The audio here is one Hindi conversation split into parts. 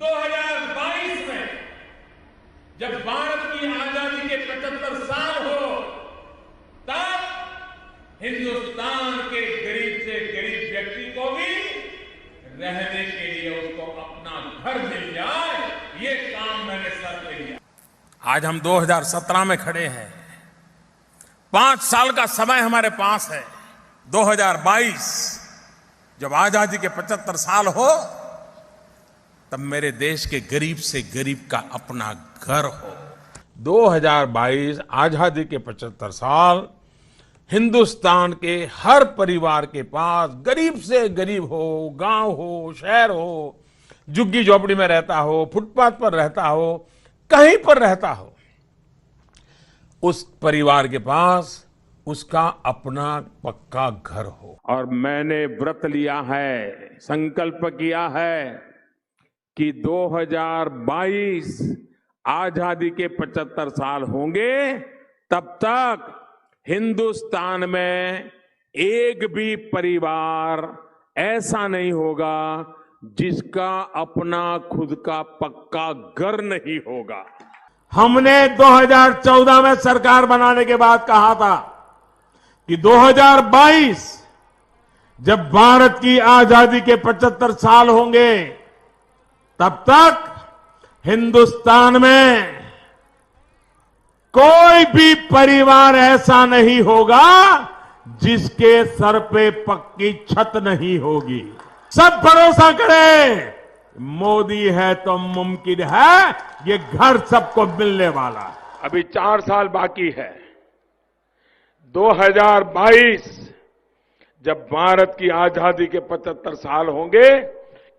2022 में जब भारत की आजादी के 75 साल हो, तब हिंदुस्तान के गरीब से गरीब व्यक्ति को भी रहने के लिए उसको अपना घर मिल जाए, ये काम मैंने सर पे लिया। आज हम 2017 में खड़े हैं। 5 साल का समय हमारे पास है। 2022 जब आजादी के 75 साल हो, तब मेरे देश के गरीब से गरीब का अपना घर हो। 2022 आजादी के 75 साल, हिंदुस्तान के हर परिवार के पास, गरीब से गरीब हो, गांव हो, शहर हो, झुग्गी झोपड़ी में रहता हो, फुटपाथ पर रहता हो, कहीं पर रहता हो, उस परिवार के पास उसका अपना पक्का घर हो। और मैंने व्रत लिया है, संकल्प किया है कि 2022 आजादी के 75 साल होंगे, तब तक हिंदुस्तान में एक भी परिवार ऐसा नहीं होगा जिसका अपना खुद का पक्का घर नहीं होगा। हमने 2014 में सरकार बनाने के बाद कहा था कि 2022 जब भारत की आजादी के 75 साल होंगे, तब तक हिंदुस्तान में कोई भी परिवार ऐसा नहीं होगा जिसके सर पे पक्की छत नहीं होगी। सब भरोसा करें, मोदी है तो मुमकिन है, ये घर सबको मिलने वाला। अभी 4 साल बाकी है। 2022 जब भारत की आजादी के 75 साल होंगे,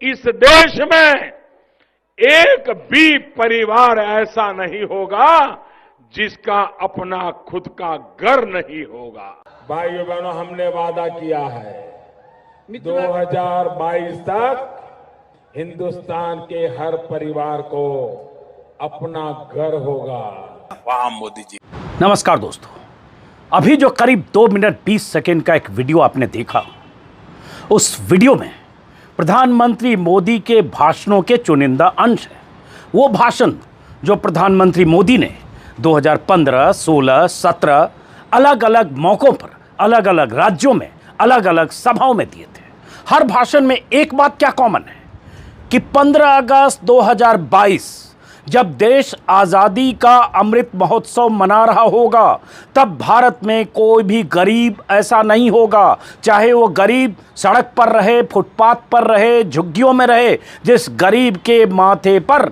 इस देश में एक भी परिवार ऐसा नहीं होगा जिसका अपना खुद का घर नहीं होगा। भाइयों बहनों, हमने वादा किया है 2022 तक हिंदुस्तान के हर परिवार को अपना घर होगा। वाह मोदी जी। नमस्कार दोस्तों, अभी जो करीब 2 मिनट 20 सेकेंड का एक वीडियो आपने देखा, उस वीडियो में प्रधानमंत्री मोदी के भाषणों के चुनिंदा अंश है। वो भाषण जो प्रधानमंत्री मोदी ने 2015, 16, 17 अलग अलग मौकों पर अलग अलग राज्यों में अलग अलग सभाओं में दिए थे। हर भाषण में एक बात क्या कॉमन है कि 15 अगस्त 2022 जब देश आज़ादी का अमृत महोत्सव मना रहा होगा, तब भारत में कोई भी गरीब ऐसा नहीं होगा, चाहे वो गरीब सड़क पर रहे, फुटपाथ पर रहे, झुग्गियों में रहे, जिस गरीब के माथे पर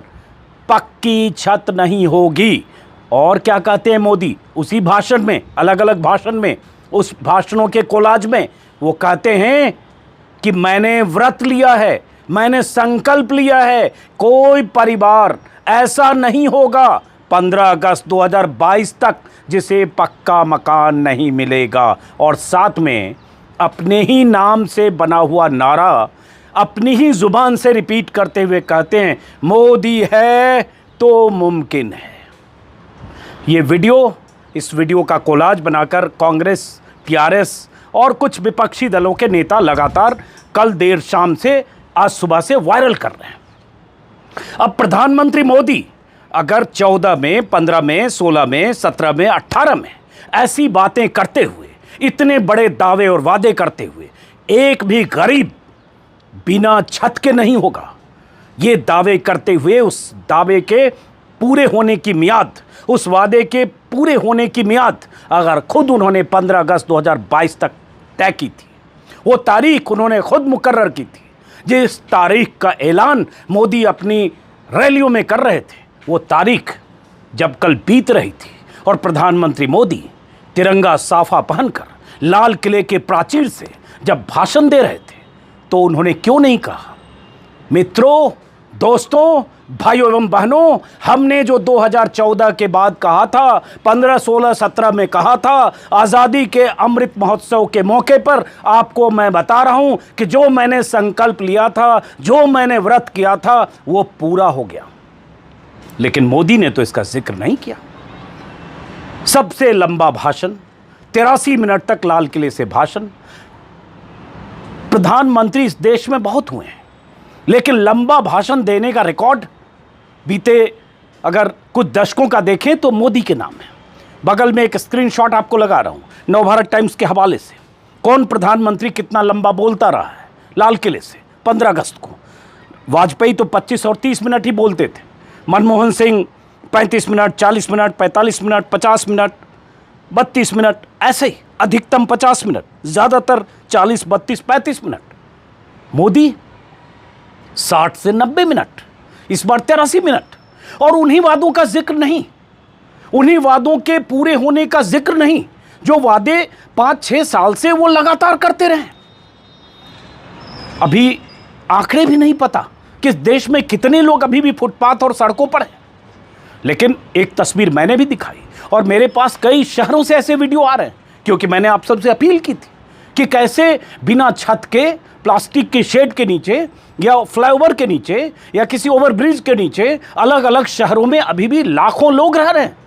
पक्की छत नहीं होगी। और क्या कहते हैं मोदी उसी भाषण में, अलग अलग भाषण में, उस भाषणों के कोलाज में वो कहते हैं कि मैंने व्रत लिया है, मैंने संकल्प लिया है, कोई परिवार ऐसा नहीं होगा 15 अगस्त 2022 तक जिसे पक्का मकान नहीं मिलेगा। और साथ में अपने ही नाम से बना हुआ नारा अपनी ही जुबान से रिपीट करते हुए कहते हैं, मोदी है तो मुमकिन है। ये वीडियो, इस वीडियो का कोलाज बनाकर कांग्रेस, टीआरएस और कुछ विपक्षी दलों के नेता लगातार कल देर शाम से आज सुबह से वायरल कर रहे हैं। अब प्रधानमंत्री मोदी अगर 14 में, 15 में, 16 में, 17 में, 18 में ऐसी बातें करते हुए, इतने बड़े दावे और वादे करते हुए एक भी गरीब बिना छत के नहीं होगा, ये दावे करते हुए उस दावे के पूरे होने की मियाद, उस वादे के पूरे होने की मियाद अगर खुद उन्होंने 15 अगस्त 2022 तक तय की थी, वो तारीख उन्होंने खुद मुकर्रर की थी, जिस तारीख का ऐलान मोदी अपनी रैलियों में कर रहे थे, वो तारीख जब कल बीत रही थी और प्रधानमंत्री मोदी तिरंगा साफा पहनकर लाल किले के प्राचीर से जब भाषण दे रहे थे, तो उन्होंने क्यों नहीं कहा, मित्रों, दोस्तों, भाइयों एवं बहनों, हमने जो 2014 के बाद कहा था, 15, 16, 17 में कहा था, आज़ादी के अमृत महोत्सव के मौके पर आपको मैं बता रहा हूं कि जो मैंने संकल्प लिया था, जो मैंने व्रत किया था, वो पूरा हो गया। लेकिन मोदी ने तो इसका जिक्र नहीं किया। सबसे लंबा भाषण, 83 मिनट तक लाल किले से भाषण। प्रधानमंत्री इस देश में बहुत हुए हैं, लेकिन लंबा भाषण देने का रिकॉर्ड बीते अगर कुछ दशकों का देखें तो मोदी के नाम है। बगल में एक स्क्रीनशॉट आपको लगा रहा हूं नवभारत टाइम्स के हवाले से। कौन प्रधानमंत्री कितना लंबा बोलता रहा है लाल किले से 15 अगस्त को। वाजपेयी तो 25 और 30 मिनट ही बोलते थे, Manmohan Singh 35 minute, 40 minute, 45 minute, 50 minute, 32 minute, ऐसे ही अधिकतम 50 मिनट, ज़्यादातर 40, 32, 35 मिनट। मोदी 60 से 90 मिनट, इस बार 83 मिनट। और उन्हीं वादों का जिक्र नहीं, उन्हीं वादों के पूरे होने का जिक्र नहीं जो वादे 5-6 साल से वो लगातार करते रहे। अभी आंकड़े भी नहीं पता कि इस देश में कितने लोग अभी भी फुटपाथ और सड़कों पर हैं। लेकिन एक तस्वीर मैंने भी दिखाई और मेरे पास कई शहरों से ऐसे वीडियो आ रहे हैं, क्योंकि मैंने आप सबसे अपील की थी कि कैसे बिना छत के प्लास्टिक के शेड के नीचे या फ्लाईओवर के नीचे या किसी ओवरब्रिज के नीचे अलग अलग शहरों में अभी भी लाखों लोग रह रहे हैं।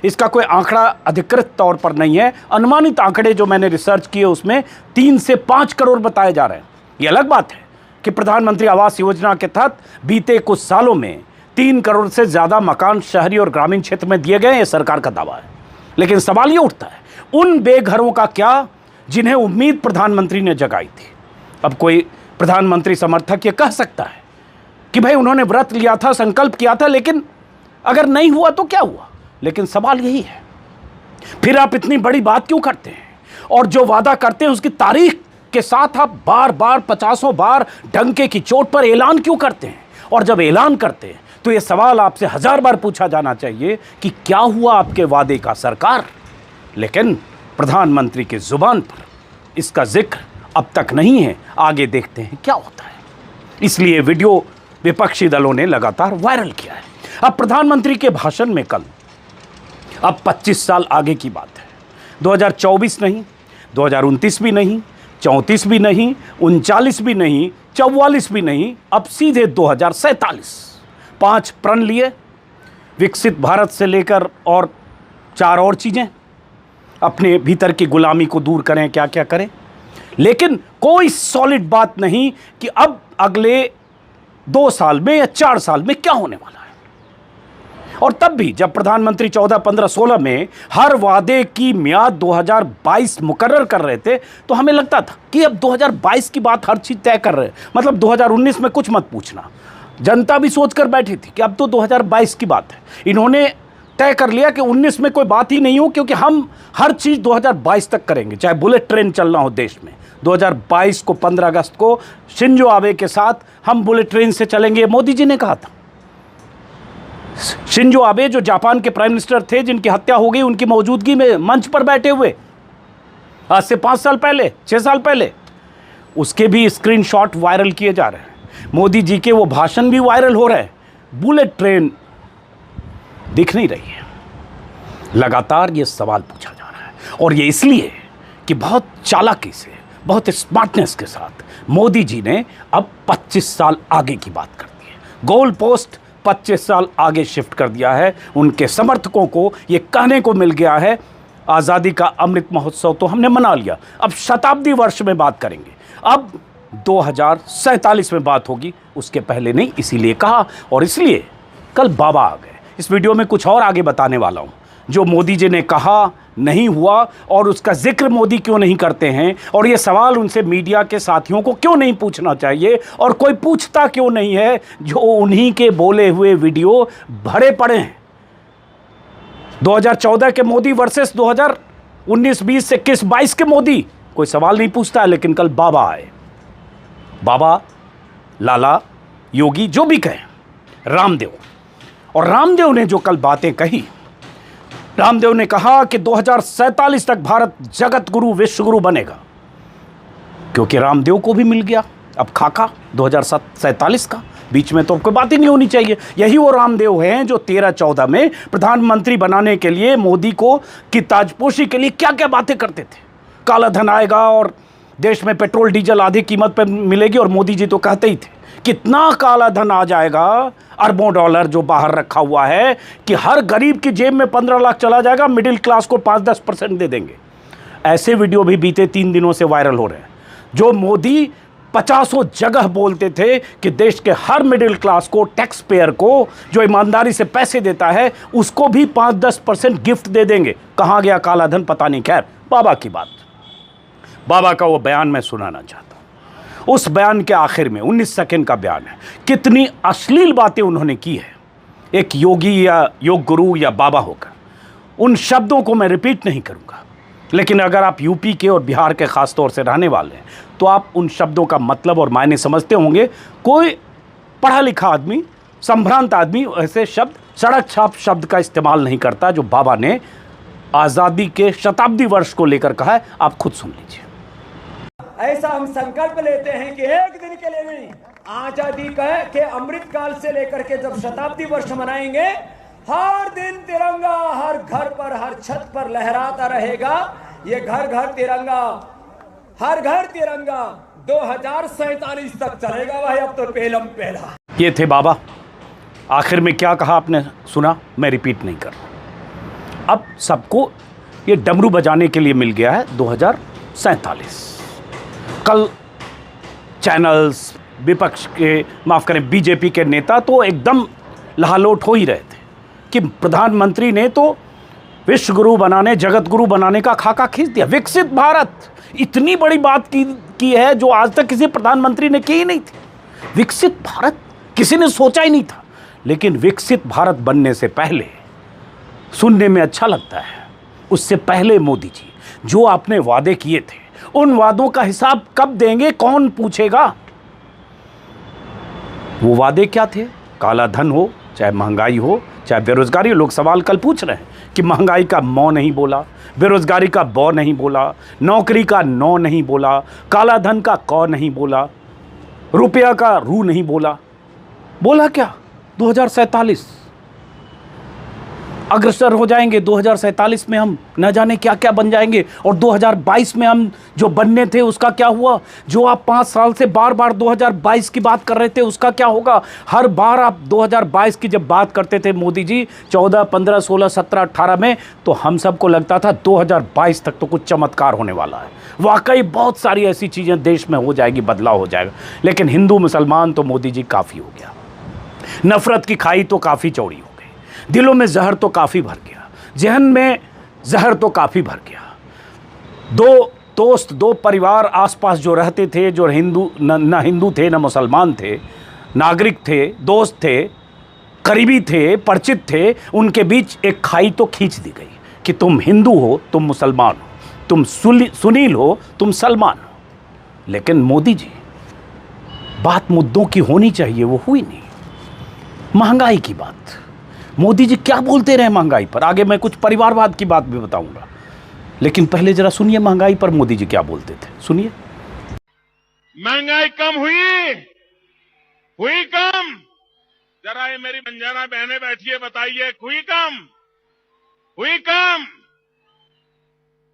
इसका कोई आंकड़ा अधिकृत तौर पर नहीं है, अनुमानित आंकड़े जो मैंने रिसर्च किए उसमें 3 से 5 करोड़ बताए जा रहे हैं। ये अलग बात है कि प्रधानमंत्री आवास योजना के तहत बीते कुछ सालों में 3 करोड़ से ज़्यादा मकान शहरी और ग्रामीण क्षेत्र में दिए गए, ये सरकार का दावा है। लेकिन सवाल ये उठता है, उन बेघरों का क्या जिन्हें उम्मीद प्रधानमंत्री ने जगाई थी। अब कोई प्रधानमंत्री समर्थक ये कह सकता है कि भाई उन्होंने व्रत लिया था, संकल्प किया था, लेकिन अगर नहीं हुआ तो क्या हुआ। लेकिन सवाल यही है, फिर आप इतनी बड़ी बात क्यों करते हैं और जो वादा करते हैं उसकी तारीख के साथ आप बार बार 50 बार डंके की चोट पर ऐलान क्यों करते हैं। और जब ऐलान करते हैं तो ये सवाल आपसे 1000 बार पूछा जाना चाहिए कि क्या हुआ आपके वादे का सरकार। लेकिन प्रधानमंत्री की जुबान पर इसका जिक्र अब तक नहीं है। आगे देखते हैं क्या होता है। इसलिए वीडियो विपक्षी दलों ने लगातार वायरल किया है। अब प्रधानमंत्री के भाषण में कल अब 25 साल आगे की बात है। 2024 नहीं, 2029 भी नहीं, 34 भी नहीं, 39 भी नहीं, 44 भी नहीं, अब सीधे 2047। 5 प्रण लिए, विकसित भारत से लेकर और 4 और चीज़ें, अपने भीतर की गुलामी को दूर करें, क्या क्या करें। लेकिन कोई सॉलिड बात नहीं कि अब अगले 2 साल में या 4 साल में क्या होने वाला है। और तब भी जब प्रधानमंत्री 14, 15, 16 में हर वादे की मियाद 2022 मुकर्रर कर रहे थे तो हमें लगता था कि अब 2022 की बात हर चीज़ तय कर रहे हैं, मतलब 2019 में कुछ मत पूछना। जनता भी सोचकर बैठी थी कि अब तो 2022 की बात है। इन्होंने तय कर लिया कि 19 में कोई बात ही नहीं हो, क्योंकि हम हर चीज़ 2022 तक करेंगे, चाहे बुलेट ट्रेन चलना हो देश में। 2022 को 15 अगस्त को शिंजो आबे के साथ हम बुलेट ट्रेन से चलेंगे, मोदी जी ने कहा था। शिंजो आबे जो जापान के प्राइम मिनिस्टर थे, जिनकी हत्या हो गई उनकी मौजूदगी में मंच पर बैठे हुए आज से 5 साल पहले, 6 साल पहले, उसके भी स्क्रीनशॉट वायरल किए जा रहे हैं। मोदी जी के वो भाषण भी वायरल हो रहे हैं। बुलेट ट्रेन दिख नहीं रही है। लगातार ये सवाल पूछा जा रहा है और ये इसलिए कि बहुत चालाकी से, बहुत स्मार्टनेस के साथ मोदी जी ने अब 25 साल आगे की बात कर दी है। गोल पोस्ट 25 साल आगे शिफ्ट कर दिया है। उनके समर्थकों को ये कहने को मिल गया है, आज़ादी का अमृत महोत्सव तो हमने मना लिया, अब शताब्दी वर्ष में बात करेंगे, अब 2047 में बात होगी, उसके पहले नहीं। इसीलिए कहा और इसलिए कल बाबा आ गए। इस वीडियो में कुछ और आगे बताने वाला हूँ जो मोदी जी ने कहा नहीं हुआ और उसका जिक्र मोदी क्यों नहीं करते हैं, और ये सवाल उनसे मीडिया के साथियों को क्यों नहीं पूछना चाहिए और कोई पूछता क्यों नहीं है, जो उन्हीं के बोले हुए वीडियो भरे पड़े हैं। 2014 के मोदी वर्सेस 2019, 20, 21, 22 के मोदी, कोई सवाल नहीं पूछता है। लेकिन कल बाबा आए, बाबा, लाला, योगी, जो भी कहें, रामदेव। और रामदेव ने जो कल बातें कही, रामदेव ने कहा कि 2047 तक भारत जगत गुरु, विश्व गुरु बनेगा, क्योंकि रामदेव को भी मिल गया अब खाका 2047 का। बीच में तो कोई बात ही नहीं होनी चाहिए। यही वो रामदेव हैं जो 13-14 में प्रधानमंत्री बनाने के लिए मोदी को की ताजपोशी के लिए क्या क्या बातें करते थे। काला धन आएगा और देश में पेट्रोल डीजल आधी कीमत पर मिलेगी, और मोदी जी तो कहते ही थे कितना काला धन आ जाएगा, अरबों डॉलर जो बाहर रखा हुआ है, कि हर गरीब की जेब में 15 लाख चला जाएगा, मिडिल क्लास को 5-10% दे देंगे। ऐसे वीडियो भी बीते 3 दिनों से वायरल हो रहे हैं, जो मोदी 50 जगह बोलते थे कि देश के हर मिडिल क्लास को, टैक्स पेयर को, जो ईमानदारी से पैसे देता है, उसको भी 5-10% गिफ्ट दे देंगे। कहाँ गया काला धन पता नहीं। खैर, बाबा की बात, बाबा का वो बयान मैं सुनाना चाहता हूं। उस बयान के आखिर में 19 सेकंड का बयान है। कितनी अश्लील बातें उन्होंने की है एक योगी या योग गुरु या बाबा होकर। उन शब्दों को मैं रिपीट नहीं करूंगा, लेकिन अगर आप यूपी के और बिहार के खास तौर से रहने वाले हैं तो आप उन शब्दों का मतलब और मायने समझते होंगे। कोई पढ़ा लिखा आदमी, संभ्रांत आदमी ऐसे शब्द, सड़क छाप शब्द का इस्तेमाल नहीं करता जो बाबा ने आज़ादी के शताब्दी वर्ष को लेकर कहा है। आप खुद सुन लीजिए। ऐसा हम संकल्प लेते हैं कि एक दिन के लिए नहीं, आजादी के अमृत काल से लेकर के जब शताब्दी वर्ष मनाएंगे, हर दिन तिरंगा हर घर पर, हर छत पर लहराता रहेगा। ये घर घर तिरंगा, हर घर तिरंगा 2047 तक चलेगा भाई। अब तो पहलम पहला। ये थे बाबा। आखिर में क्या कहा आपने सुना, मैं रिपीट नहीं कर रहा। अब सबको ये डमरू बजाने के लिए मिल गया है 2047। कल चैनल्स, विपक्ष के, माफ करें बीजेपी के नेता तो एकदम लहालोट हो ही रहे थे कि प्रधानमंत्री ने तो विश्व गुरु बनाने, जगत गुरु बनाने का खाका खींच दिया। विकसित भारत, इतनी बड़ी बात की है जो आज तक किसी प्रधानमंत्री ने की ही नहीं थी। विकसित भारत किसी ने सोचा ही नहीं था। लेकिन विकसित भारत बनने से पहले, सुनने में अच्छा लगता है, उससे पहले मोदी जी जो आपने वादे किए थे, उन वादों का हिसाब कब देंगे, कौन पूछेगा? वो वादे क्या थे? काला धन हो, चाहे महंगाई हो, चाहे बेरोजगारी। लोग सवाल कल पूछ रहे हैं कि महंगाई का मौ नहीं बोला, बेरोजगारी का बौ नहीं बोला, नौकरी का नौ नहीं बोला, काला धन का कौ नहीं बोला, रुपया का रू नहीं बोला। बोला क्या? 2047 अग्रसर हो जाएंगे। 2047 में हम न जाने क्या क्या बन जाएंगे। और 2022 में हम जो बनने थे उसका क्या हुआ? जो आप 5 साल से बार बार 2022 की बात कर रहे थे उसका क्या होगा? हर बार आप 2022 की जब बात करते थे मोदी जी 14, 15, 16, 17, 18 में, तो हम सबको लगता था 2022 तक तो कुछ चमत्कार होने वाला है। वाकई बहुत सारी ऐसी चीज़ें देश में हो जाएगी, बदलाव हो जाएगा। लेकिन हिंदू मुसलमान तो मोदी जी काफ़ी हो गया। नफरत की खाई तो काफ़ी चौड़ी हो गई। दिलों में जहर तो काफ़ी भर गया। जहन में जहर तो काफ़ी भर गया। दो दोस्त, दो परिवार आसपास जो रहते थे, जो हिंदू न हिंदू थे न मुसलमान थे, नागरिक थे, दोस्त थे, करीबी थे, परिचित थे, उनके बीच एक खाई तो खींच दी गई कि तुम हिंदू हो, तुम मुसलमान हो, तुम सुनील हो, तुम सलमान हो। लेकिन मोदी जी, बात मुद्दों की होनी चाहिए, वो हुई नहीं। महंगाई की बात, मोदी जी क्या बोलते रहे महंगाई पर। आगे मैं कुछ परिवारवाद की बात भी बताऊंगा, लेकिन पहले जरा सुनिए महंगाई पर मोदी जी क्या बोलते थे। सुनिए। महंगाई कम हुई कम? जरा ये मेरी बंजारा बहनें बैठी है, बताइए, हुई कम?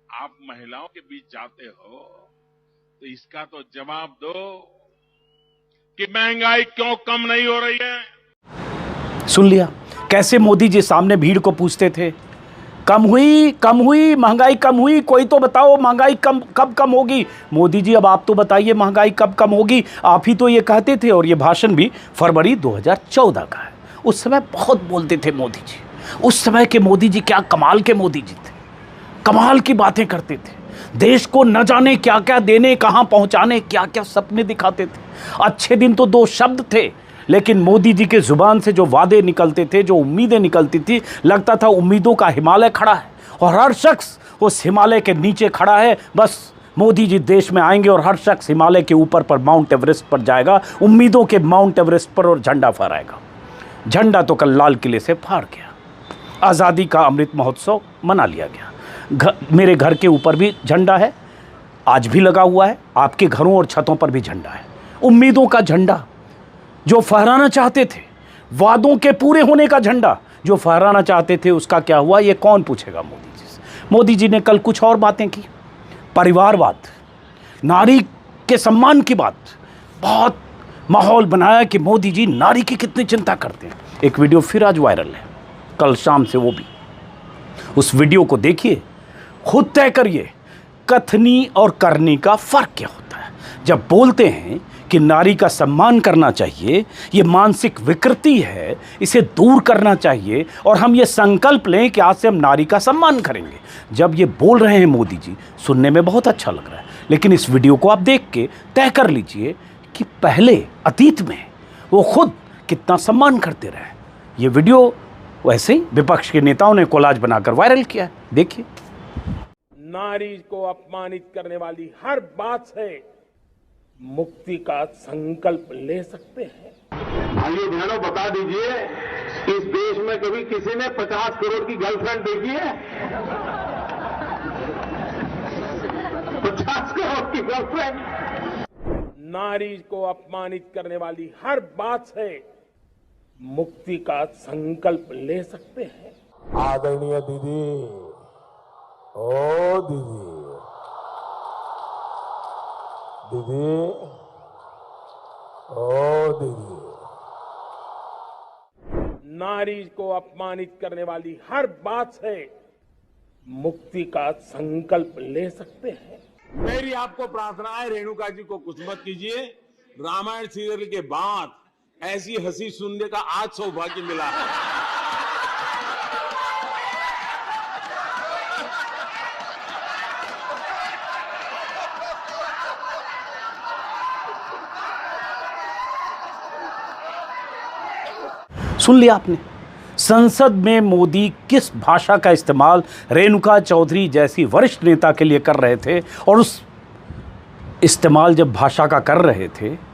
आप महिलाओं के बीच जाते हो तो इसका तो जवाब दो कि महंगाई क्यों कम नहीं हो रही है। सुन लिया कैसे मोदी जी सामने भीड़ को पूछते थे, कम हुई, महंगाई कम हुई, कोई तो बताओ महंगाई कब कम होगी। मोदी जी अब आप तो बताइए महंगाई कब कम होगी। आप ही तो ये कहते थे, और ये भाषण भी फरवरी 2014 का है। उस समय बहुत बोलते थे मोदी जी। उस समय के मोदी जी क्या कमाल के मोदी जी थे, कमाल की बातें करते थे। देश को न जाने क्या क्या देने, कहाँ पहुँचाने, क्या क्या सपने दिखाते थे। अच्छे दिन तो 2 शब्द थे, लेकिन मोदी जी के जुबान से जो वादे निकलते थे, जो उम्मीदें निकलती थी, लगता था उम्मीदों का हिमालय खड़ा है और हर शख्स उस हिमालय के नीचे खड़ा है। बस मोदी जी देश में आएंगे और हर शख्स हिमालय के ऊपर पर माउंट एवरेस्ट पर जाएगा, उम्मीदों के माउंट एवरेस्ट पर, और झंडा फहराएगा। झंडा तो कल लाल किले से फाड़ गया। आज़ादी का अमृत महोत्सव मना लिया गया। मेरे घर के ऊपर भी झंडा है, आज भी लगा हुआ है। आपके घरों और छतों पर भी झंडा है। उम्मीदों का झंडा जो फहराना चाहते थे, वादों के पूरे होने का झंडा जो फहराना चाहते थे, उसका क्या हुआ ये कौन पूछेगा मोदी जी से। मोदी जी ने कल कुछ और बातें की, परिवारवाद, नारी के सम्मान की बात। बहुत माहौल बनाया कि मोदी जी नारी की कितनी चिंता करते हैं। एक वीडियो फिर आज वायरल है, कल शाम से, वो भी उस वीडियो को देखिए, खुद तय करिए कथनी और करनी का फर्क क्या होता है। जब बोलते हैं कि नारी का सम्मान करना चाहिए, ये मानसिक विकृति है, इसे दूर करना चाहिए और हम ये संकल्प लें कि आज से हम नारी का सम्मान करेंगे। जब ये बोल रहे हैं मोदी जी, सुनने में बहुत अच्छा लग रहा है, लेकिन इस वीडियो को आप देख के तय कर लीजिए कि पहले अतीत में वो खुद कितना सम्मान करते रहे। ये वीडियो वैसे ही विपक्ष के नेताओं ने कोलाज बनाकर वायरल किया है, देखिए। नारी को अपमानित करने वाली हर बात से मुक्ति का संकल्प ले सकते हैं। भाइयों बहनों, बता दीजिए, इस देश में कभी किसी ने 50 करोड़ की गर्लफ्रेंड देखी है? 50 करोड़ की गर्लफ्रेंड। नारी को अपमानित करने वाली हर बात से मुक्ति का संकल्प ले सकते हैं। आदरणीय दीदी, ओ दीदी, दीदी, ओ दीदी। नारी को अपमानित करने वाली हर बात से मुक्ति का संकल्प ले सकते हैं। मेरी आपको प्रार्थना है, रेणुका जी को कुछ मत कीजिए। रामायण सीरियल के बाद ऐसी हंसी सुनने का आज सौभाग्य मिला है। सुन लिया आपने, संसद में मोदी किस भाषा का इस्तेमाल रेणुका चौधरी जैसी वरिष्ठ नेता के लिए कर रहे थे। और उस इस्तेमाल जब भाषा का कर रहे थे,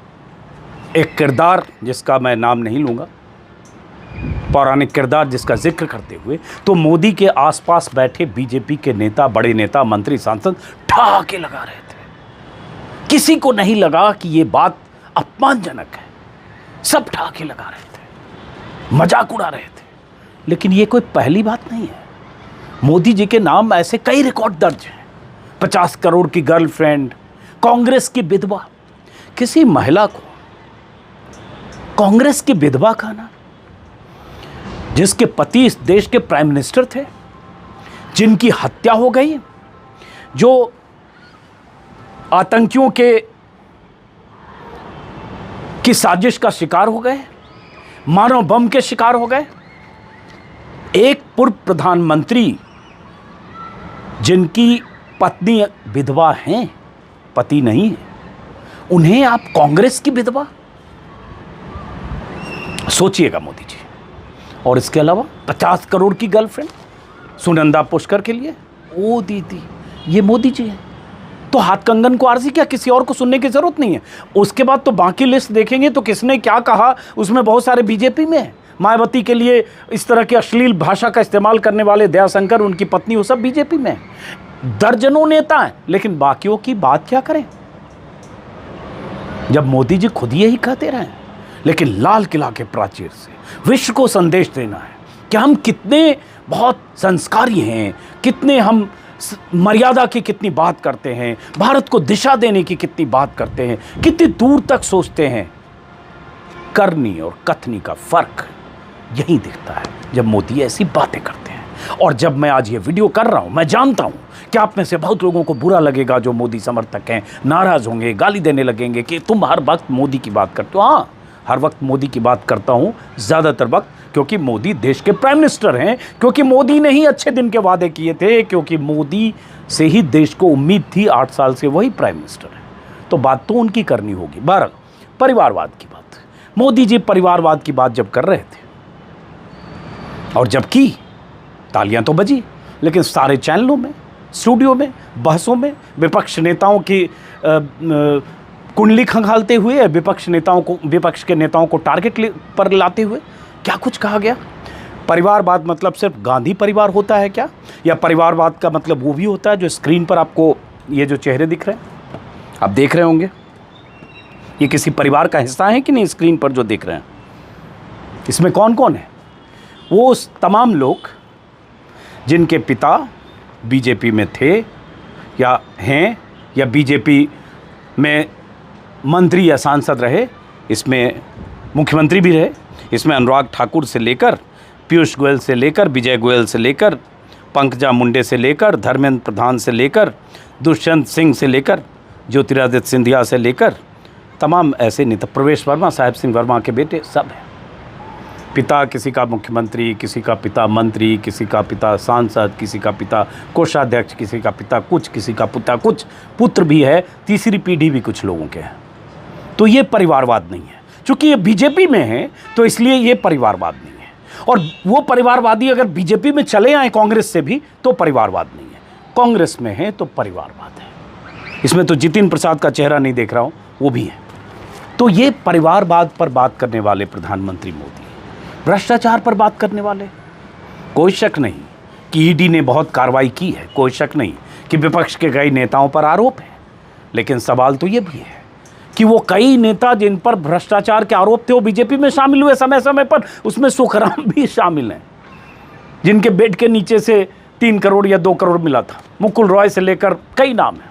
एक किरदार जिसका मैं नाम नहीं लूँगा, पौराणिक किरदार जिसका जिक्र करते हुए, तो मोदी के आसपास बैठे बीजेपी के नेता, बड़े नेता, मंत्री, सांसद ठहाके लगा रहे थे। किसी को नहीं लगा कि ये बात अपमानजनक है, सब ठहाके लगा रहे थे, मजाक उड़ा रहे थे। लेकिन ये कोई पहली बात नहीं है। मोदी जी के नाम ऐसे कई रिकॉर्ड दर्ज हैं। 50 करोड़ की गर्लफ्रेंड, कांग्रेस की विधवा। किसी महिला को कांग्रेस की विधवा कहना, जिसके पति इस देश के प्राइम मिनिस्टर थे, जिनकी हत्या हो गई, जो आतंकियों की साजिश का शिकार हो गए, मानव बम के शिकार हो गए। एक पूर्व प्रधानमंत्री जिनकी पत्नी विधवा हैं, पति नहीं है, उन्हें आप कांग्रेस की विधवा सोचिएगा मोदी जी। और इसके अलावा 50 करोड़ की गर्लफ्रेंड सुनंदा पुष्कर के लिए, ओ दीदी, ये मोदी जी हैं। तो हाथ कंगन को आरजी, क्या किसी और को सुनने की जरूरत नहीं है। उसके बाद तो बाकी लिस्ट देखेंगे तो किसने क्या कहा, उसमें बहुत सारे बीजेपी में है। मायावती के लिए इस तरह की अश्लील भाषा का इस्तेमाल करने वाले दयाशंकर, उनकी पत्नी, वो सब बीजेपी में है। दर्जनों नेता हैं, लेकिन बाकियों की बात क्या करें जब मोदी जी खुद यही कहते रहे। लेकिन लाल किला के प्राचीर से विश्व को संदेश देना है कि हम कितने बहुत संस्कारी हैं, कितने हम मर्यादा की कितनी बात करते हैं, भारत को दिशा देने की कितनी बात करते हैं, कितनी दूर तक सोचते हैं। करनी और कथनी का फर्क यही दिखता है जब मोदी ऐसी बातें करते हैं। और जब मैं आज ये वीडियो कर रहा हूं, मैं जानता हूं कि आप में से बहुत लोगों को बुरा लगेगा, जो मोदी समर्थक हैं, नाराज होंगे, गाली देने लगेंगे कि तुम हर वक्त मोदी की बात करते हो। हाँ, हर वक्त मोदी की बात करता हूं, ज़्यादातर वक्त, क्योंकि मोदी देश के प्राइम मिनिस्टर हैं, क्योंकि मोदी ने ही अच्छे दिन के वादे किए थे, क्योंकि मोदी से ही देश को उम्मीद थी, 8 साल से वही प्राइम मिनिस्टर है। तो बात तो उनकी करनी होगी। 12 परिवारवाद की बात, मोदी जी परिवारवाद की बात जब कर रहे थे, और जब की, तालियां तो बजी, लेकिन सारे चैनलों में, स्टूडियो में, बहसों में विपक्ष नेताओं की कुंडली खंगालते हुए, विपक्ष के नेताओं को टारगेट पर लाते हुए क्या कुछ कहा गया। परिवारवाद मतलब सिर्फ गांधी परिवार होता है क्या, या परिवारवाद का मतलब वो भी होता है जो स्क्रीन पर आपको ये जो चेहरे दिख रहे हैं, आप देख रहे होंगे, ये किसी परिवार का हिस्सा है कि नहीं? स्क्रीन पर जो देख रहे हैं, इसमें कौन कौन है? वो तमाम लोग जिनके पिता बीजेपी में थे या हैं, या बीजेपी में मंत्री या सांसद रहे, इसमें मुख्यमंत्री भी रहे, इसमें अनुराग ठाकुर से लेकर, पीयूष गोयल से लेकर, विजय गोयल से लेकर, पंकजा मुंडे से लेकर, धर्मेंद्र प्रधान से लेकर, दुष्यंत सिंह से लेकर, ज्योतिरादित्य सिंधिया से लेकर तमाम ऐसे नेता, प्रवेश वर्मा, साहेब सिंह वर्मा के बेटे सब हैं। पिता किसी का मुख्यमंत्री, किसी का पिता मंत्री, किसी का पिता सांसद, किसी का पिता कोषाध्यक्ष, किसी का पिता कुछ, किसी का पिता कुछ, पुत्र भी है, तीसरी पीढ़ी भी कुछ लोगों के हैं। तो ये परिवारवाद नहीं है। चूँकि ये बीजेपी में है तो इसलिए ये परिवारवाद नहीं है। और वो परिवारवादी अगर बीजेपी में चले आए कांग्रेस से भी तो परिवारवाद नहीं है, कांग्रेस में है तो परिवारवाद है। इसमें तो जितिन प्रसाद का चेहरा नहीं देख रहा हूँ, वो भी है। तो ये परिवारवाद पर बात करने वाले प्रधानमंत्री मोदी, भ्रष्टाचार पर बात करने वाले, कोई शक नहीं कि ईडी ने बहुत कार्रवाई की है, कोई शक नहीं कि विपक्ष के कई नेताओं पर आरोप है, लेकिन सवाल तो ये भी है कि वो कई नेता जिन पर भ्रष्टाचार के आरोप थे वो बीजेपी में शामिल हुए समय समय पर, उसमें सुखराम भी शामिल हैं, जिनके बेड के नीचे से 3 करोड़ या 2 करोड़ मिला था। मुकुल रॉय से लेकर कई नाम हैं।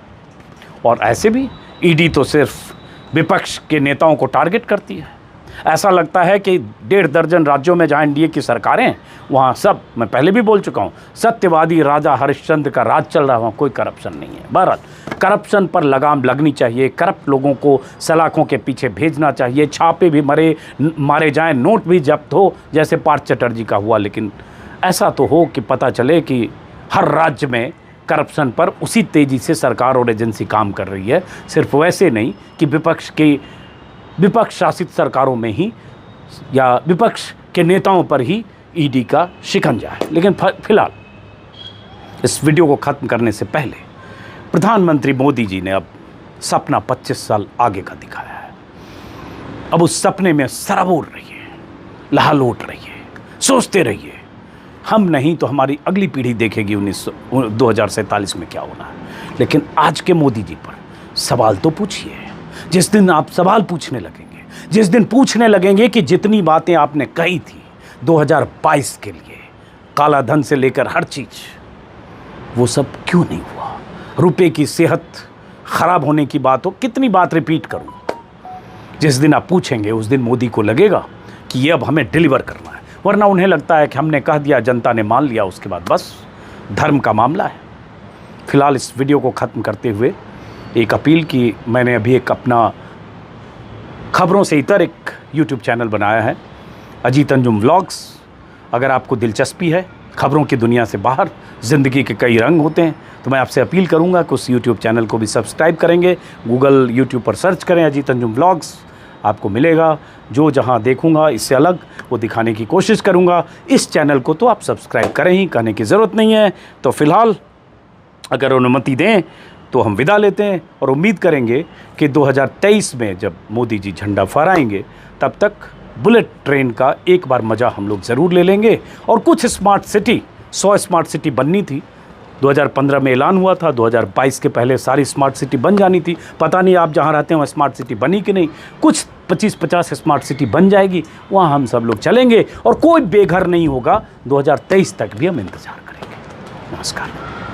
और ऐसे भी ईडी तो सिर्फ विपक्ष के नेताओं को टारगेट करती है। ऐसा लगता है कि 1.5 दर्जन राज्यों में जहाँ एनडीए की सरकारें, वहाँ सब, मैं पहले भी बोल चुका हूँ, सत्यवादी राजा हरिश्चंद्र का राज चल रहा, वहाँ कोई करप्शन नहीं है। बहरहाल करप्शन पर लगाम लगनी चाहिए, करप्ट लोगों को सलाखों के पीछे भेजना चाहिए, छापे भी मारे जाएं, नोट भी जब्त हो, जैसे पार्थ चटर्जी का हुआ। लेकिन ऐसा तो हो कि पता चले कि हर राज्य में करप्शन पर उसी तेज़ी से सरकार और एजेंसी काम कर रही है, सिर्फ वैसे नहीं कि विपक्ष शासित सरकारों में ही या विपक्ष के नेताओं पर ही ईडी का शिकंजा है। लेकिन फिलहाल इस वीडियो को ख़त्म करने से पहले प्रधानमंत्री मोदी जी ने अब सपना 25 साल आगे का दिखाया है। अब उस सपने में सराबोर रहिए, लहालोट रहिए, सोचते रहिए। हम नहीं तो हमारी अगली पीढ़ी देखेगी 2047 में क्या होना है। लेकिन आज के मोदी जी पर सवाल तो पूछिए। जिस दिन आप सवाल पूछने लगेंगे, जिस दिन पूछने लगेंगे कि जितनी बातें आपने कही थी 2022 के लिए, काला धन से लेकर हर चीज़, वो सब क्यों नहीं हुआ? रुपए की सेहत खराब होने की बात हो, कितनी बात रिपीट करूं? जिस दिन आप पूछेंगे उस दिन मोदी को लगेगा कि ये अब हमें डिलीवर करना है। वरना उन्हें लगता है कि हमने कह दिया, जनता ने मान लिया, उसके बाद बस धर्म का मामला है। फिलहाल इस वीडियो को ख़त्म करते हुए एक अपील की, मैंने अभी एक अपना खबरों से इतर एक यूट्यूब चैनल बनाया है, अजीत अंजुम व्लॉग्स। अगर आपको दिलचस्पी है खबरों की दुनिया से बाहर, ज़िंदगी के कई रंग होते हैं, तो मैं आपसे अपील करूंगा कि उस यूट्यूब चैनल को भी सब्सक्राइब करेंगे। गूगल, यूट्यूब पर सर्च करें अजीत अंजुम व्लॉग्स, आपको मिलेगा। जो जहां देखूंगा इससे अलग वो दिखाने की कोशिश करूंगा। इस चैनल को तो आप सब्सक्राइब करें ही, कहने की ज़रूरत नहीं है। तो फिलहाल अगर अनुमति दें तो हम विदा लेते हैं और उम्मीद करेंगे कि 2023 में जब मोदी जी झंडा फहराएंगे तब तक बुलेट ट्रेन का एक बार मज़ा हम लोग ज़रूर ले लेंगे। और कुछ स्मार्ट सिटी, 100 स्मार्ट सिटी बननी थी, 2015 में ऐलान हुआ था, 2022 के पहले सारी स्मार्ट सिटी बन जानी थी। पता नहीं आप जहां रहते हैं वहाँ स्मार्ट सिटी बनी कि नहीं। कुछ 25-50 स्मार्ट सिटी बन जाएगी, वहाँ हम सब लोग चलेंगे और कोई बेघर नहीं होगा। 2023 तक भी हम इंतज़ार करेंगे। नमस्कार।